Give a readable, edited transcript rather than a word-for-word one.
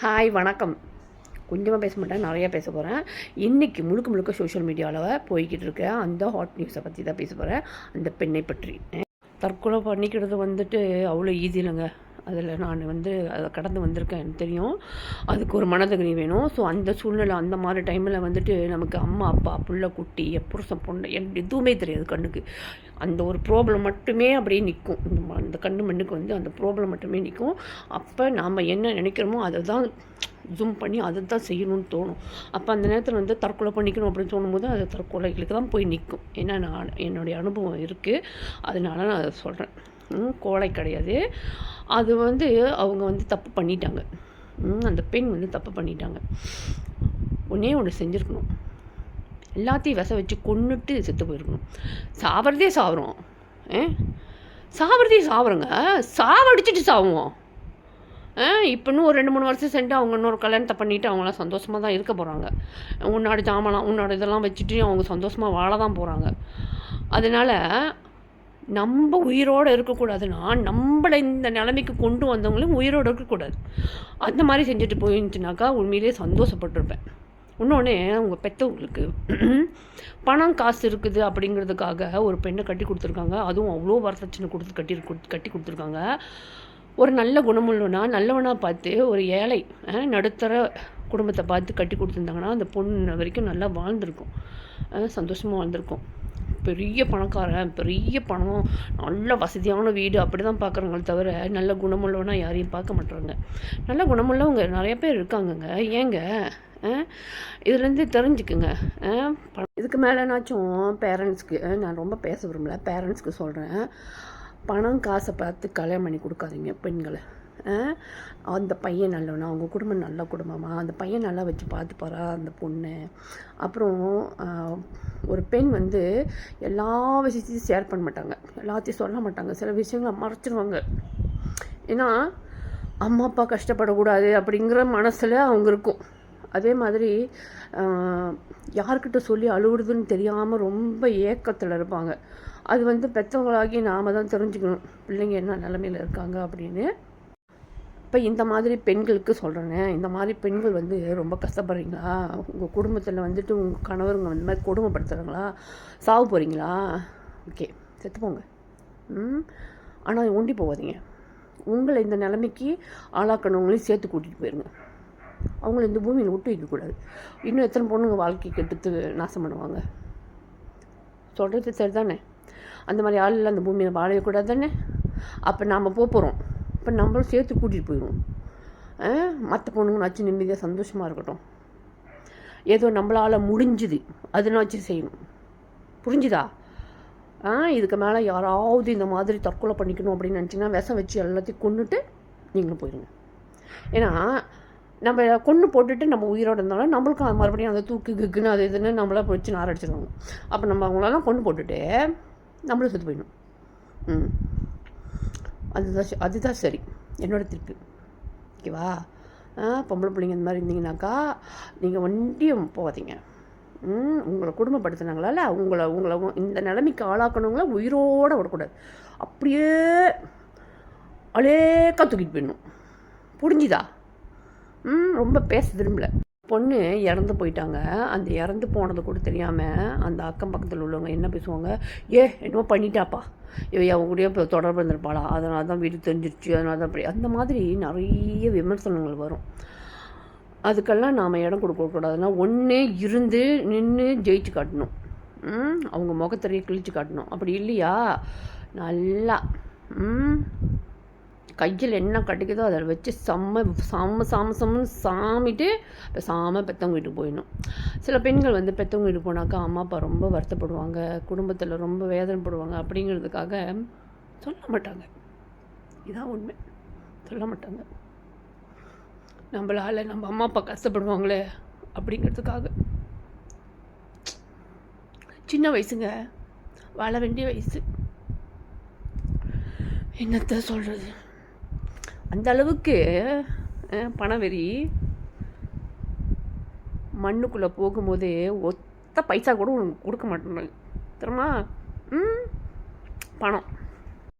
Hi வணக்கம். கொஞ்சமாக பேச மாட்டேன், நிறையா பேச போகிறேன். இன்றைக்கி முழுக்க முழுக்க சோஷியல் மீடியாவில் போய்கிட்டு இருக்க அந்த ஹாட் நியூஸை பற்றி தான் பேச போகிறேன். அந்த பெண்ணை பற்றி. தற்கொலை பண்ணிக்கிறது வந்துட்டு அவ்வளோ ஈஸி இல்லைங்க. அதில் நான் அதை கடந்து வந்திருக்கேன், எனக்கு தெரியும். அதுக்கு ஒரு மனதகுனி வேணும். ஸோ அந்த சூழ்நிலை, அந்த மாதிரி டைமில் வந்துட்டு நமக்கு அம்மா அப்பா புள்ள குட்டி புருஷன் பொண்ணு எதுவுமே தெரியாது கண்ணுக்கு. அந்த ஒரு ப்ராப்ளம் மட்டுமே அப்படியே நிற்கும். அந்த கண்ணு மண்ணுக்கு அந்த ப்ராப்ளம் மட்டுமே நிற்கும். அப்போ நாம் என்ன நினைக்கிறோமோ அதை தான் ஜூம் பண்ணி அதை தான் செய்யணும்னு தோணும். அப்போ அந்த நேரத்தில் தற்கொலை பண்ணிக்கணும் அப்படின்னு தோணும்போது அது தற்கொலைகளுக்கு தான் போய் நிற்கும். ஏன்னா என்னுடைய அனுபவம் இருக்குது, அதனால நான் அதை சொல்கிறேன். கோழை கிடையாது. அது அவங்க தப்பு பண்ணிட்டாங்க. அந்த பெண் தப்பு பண்ணிட்டாங்க. ஒன்றே ஒன்று செஞ்சுருக்கணும். எல்லாத்தையும் விச வச்சு கொன்னுட்டு செத்து போயிருக்கணும். சாவறதே சாவுறோம், சாவறதே சாவுறோங்க. சாவடிச்சிட்டு சாவுவோம். இப்போ இன்னும் ஒரு 2-3 வருஷம் சென்று அவங்க இன்னொரு கல்யாணத்தை பண்ணிவிட்டு அவங்களாம் சந்தோஷமாக தான் இருக்க போகிறாங்க. உன்னோட ஜாமான் உன்னோட இதெல்லாம் வச்சுட்டு அவங்க சந்தோஷமாக வாழ தான் போகிறாங்க. அதனால் நம்ம உயிரோடு இருக்கக்கூடாதுன்னா நம்மளை இந்த நிலைமைக்கு கொண்டு வந்தவங்களையும் உயிரோடு இருக்கக்கூடாது. அந்த மாதிரி செஞ்சுட்டு போயிருந்துச்சுனாக்கா உண்மையிலே சந்தோஷப்பட்டிருப்பேன். இன்னொன்று, அவங்க பெற்றவங்களுக்கு பணம் காசு இருக்குது அப்படிங்கிறதுக்காக ஒரு பெண்ணை கட்டி கொடுத்துருக்காங்க. அதுவும் அவ்வளோ வரதட்சணை கட்டி கொடுத்துருக்காங்க. ஒரு நல்ல குணமுள்ளனா நல்லவனாக பார்த்து ஒரு ஏழை நடுத்தர குடும்பத்தை பார்த்து கட்டி கொடுத்துருந்தாங்கன்னா அந்த பொண்ணு வரைக்கும் நல்லா வாழ்ந்திருக்கும், சந்தோஷமாக வாழ்ந்திருக்கும். பெரிய பணக்காரன், பெரிய பணம், நல்ல வசதியான வீடு அப்படி தான் பார்க்குறாங்களே தவிர நல்ல குணமுள்ளவனா யாரையும் பார்க்க மாட்டுறாங்க. நல்ல குணமுள்ளவங்க நிறைய பேர் இருக்காங்கங்க. ஏங்க இதுலேருந்து தெரிஞ்சுக்குங்க. இதுக்கு மேலேனாச்சும் பேரண்ட்ஸ்க்கு நான் ரொம்ப பேச விரும்பல, பேரண்ட்ஸ்க்கு சொல்கிறேன். பணம் காசை பார்த்து கல்யாணம் பண்ணி கொடுக்காதீங்க பெண்களை. அந்த பையன் நல்லவனா, அவங்க குடும்பம் நல்ல குடும்பமாக, அந்த பையன் நல்லா வச்சு பார்த்துப்பாரா அந்த பொண்ணு. அப்புறம் ஒரு பெண் எல்லா விஷயத்தையும் ஷேர் பண்ண மாட்டாங்க, எல்லாத்தையும் சொல்ல மாட்டாங்க, சில விஷயங்களை மறைச்சிடுவாங்க. ஏன்னா அம்மா அப்பா கஷ்டப்படக்கூடாது அப்படிங்கிற மனசில் அவங்க இருக்கும். அதே மாதிரி யார்கிட்ட சொல்லி அழுகுறதுன்னு தெரியாமல் ரொம்ப ஏக்கத்தில் இருப்பாங்க. அது பெற்றவங்களாகி நாம் தான் தெரிஞ்சுக்கணும் பிள்ளைங்க என்ன நிலமையில் இருக்காங்க அப்படின்னு. இப்போ இந்த மாதிரி பெண்களுக்கு சொல்கிறேனே, இந்த மாதிரி பெண்கள் ரொம்ப கஷ்டப்படுறீங்களா? உங்கள் குடும்பத்தில் உங்கள் கணவருங்க இந்த மாதிரி கொடுமைப்படுத்துகிறாங்களா? சாவு போகிறீங்களா? ஓகே, செத்துப்போங்க. ஆனால் ஒண்டி போகாதீங்க. உங்களை இந்த நிலைமைக்கு ஆளாக்கணவங்களையும் சேர்த்து கூட்டிகிட்டு போயிருங்க. அவங்கள இந்த பூமியில் விட்டு வைக்கக்கூடாது. இன்னும் எத்தனை பொண்ணுங்க வாழ்க்கை கெடுத்து நாசம் பண்ணுவாங்க? சொல்கிறது சரி தானே? அந்த மாதிரி ஆள் அந்த பூமியில் வாழக்கூடாது தானே? அப்போ நாம் போகிறோம், இப்போ நம்மளும் சேர்த்து கூட்டிகிட்டு போயிடுவோம். மற்ற பொண்ணுங்கனாச்சும் நிம்மதியாக சந்தோஷமாக இருக்கட்டும். ஏதோ நம்மளால் முடிஞ்சுது அதனாச்சும் செய்யணும். புரிஞ்சுதா? இதுக்கு மேலே யாராவது இந்த மாதிரி தற்கொலை பண்ணிக்கணும் அப்படின்னு நினச்சிங்கன்னா விஷம் வச்சு எல்லாத்தையும் கொண்டுட்டு நீங்களும் போயிடுங்க. ஏன்னா நம்ம கொன்று போட்டுட்டு நம்ம உயிரோடு இருந்தாலும் நம்மளுக்கும் அது மறுபடியும் அந்த தூக்கு கிக்குன்னு அது இதுன்னு நம்மள வச்சு நார் அடிச்சிடுவாங்க. அப்போ நம்ம அவங்களெல்லாம் கொண்டு போட்டுட்டு நம்மளும் செத்து போயிடணும். அதுதான் சரி, என்னோடய திருப்பு. ஓகேவா? பொம்பளை பிள்ளைங்க இந்த மாதிரி இருந்தீங்கன்னாக்கா நீங்கள் வண்டியும் போகாதீங்க. உங்களை குடும்பப்படுத்தினாங்களால உங்களை இந்த நிலைமைக்கு ஆளாக்கணுங்கள உயிரோடு விடக்கூடாது. அப்படியே அலேக்கா தூக்கிட்டு போயிடணும். புரிஞ்சுதா? ரொம்ப பேச விரும்பல. பொண்ணு இறந்து போயிட்டாங்க. அந்த இறந்து போனது கூட தெரியாமல் அந்த அக்கம் பக்கத்தில் உள்ளவங்க என்ன பேசுவாங்க, என்னமோ பண்ணிட்டாப்பா, அவங்க கூட இப்போ தொடர்பு இருந்திருப்பாளா, அதனால தான் வீடு தெரிஞ்சிருச்சு, அதனால தான் அப்படி, அந்த மாதிரி நிறைய விமர்சனங்கள் வரும். அதுக்கெல்லாம் நாம் இடம் கொடுக்கக்கூடாதுன்னா ஒன்றே இருந்து நின்று ஜெயிச்சு காட்டணும். அவங்க முகத்தறையை கிழிச்சு காட்டணும். அப்படி இல்லையா நல்லா கையில் என்ன கிடைக்குதோ அதை வச்சு சம்மன்னு சாமிட்டு பெற்றவங்க வீட்டுக்கு போயிடணும். சில பெண்கள் பெற்றவங்க வீட்டுக்கு போனாக்கா அம்மா அப்பா ரொம்ப வருத்தப்படுவாங்க, குடும்பத்தில் ரொம்ப வேதனைப்படுவாங்க. அப்படிங்கிறதுக்காக சொல்ல மாட்டாங்க. இதான் உண்மை, சொல்ல மாட்டாங்க. நம்மளால் நம்ம அம்மா அப்பா கஷ்டப்படுவாங்களே அப்படிங்கிறதுக்காக. சின்ன வயசுங்க, வாழ வேண்டிய வயசு. என்னத்தை சொல்கிறது? அந்த அளவுக்கு பணவெறி. மண்ணுக்குள்ளே போகும்போதே ஒத்த பைசா கூட உனக்கு கொடுக்க மாட்டேன் தெரியுமா? பணம்